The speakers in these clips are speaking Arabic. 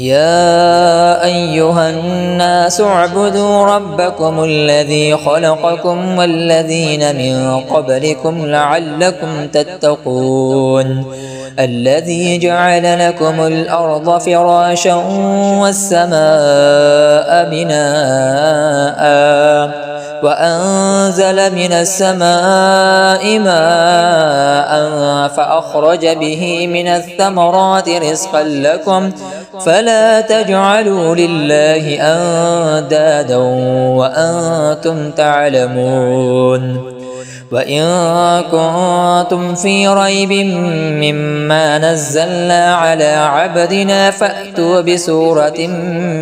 يا أيها الناس اعبدوا ربكم الذي خلقكم والذين من قبلكم لعلكم تتقون الذي جعل لكم الأرض فراشا والسماء بناء وأنزل من السماء ماء فأخرج به من الثمرات رزقا لكم فلا تجعلوا لله أندادا وأنتم تعلمون وإن كنتم في ريب مما نزلنا على عبدنا فأتوا بسورة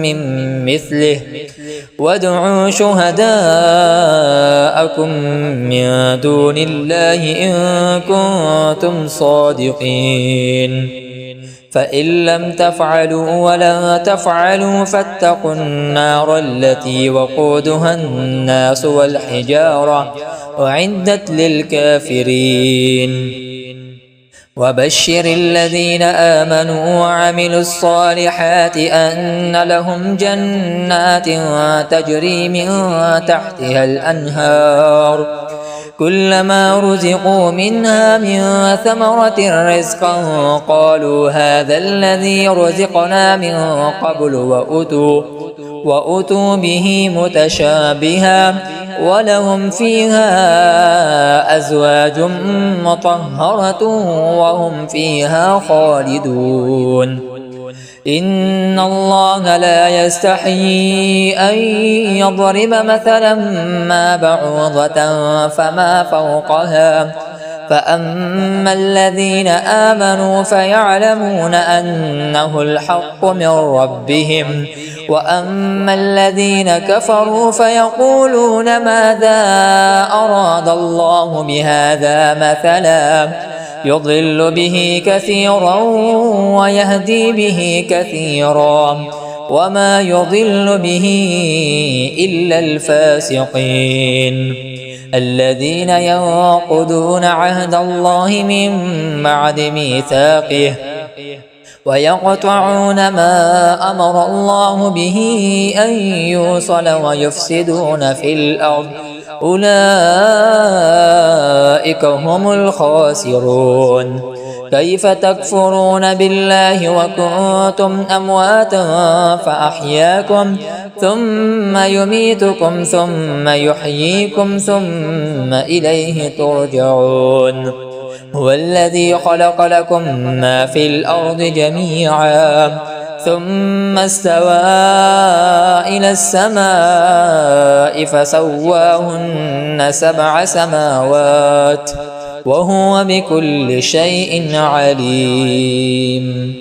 من مثله وادعوا شهداءكم من دون الله إن كنتم صادقين فإن لم تفعلوا ولا تفعلوا فاتقوا النار التي وقودها الناس والحجارة أعدت للكافرين وبشر الذين آمنوا وعملوا الصالحات أن لهم جنات تجري من تحتها الأنهار كلما رزقوا منها من ثمرة رزقا قالوا هذا الذي رزقنا من قبل وأتوا به متشابها ولهم فيها أزواج مطهرة وهم فيها خالدون إن الله لا يستحيي أن يضرب مثلا ما بعوضة فما فوقها فأما الذين آمنوا فيعلمون أنه الحق من ربهم وأما الذين كفروا فيقولون ماذا أراد الله بهذا مثلا يضل به كثيرا ويهدي به كثيرا وما يضل به إلا الفاسقين الذين ينقضون عهد الله من بعد ميثاقه ويقطعون ما أمر الله به أن يوصل ويفسدون في الأرض أولئك هم الخاسرون كيف تكفرون بالله وكنتم أمواتا فأحياكم ثم يميتكم ثم يحييكم ثم إليه ترجعون هو الذي خلق لكم ما في الأرض جميعا ثم استوى إلى السماء فسواهن 7 سماوات وهو بكل شيء عليم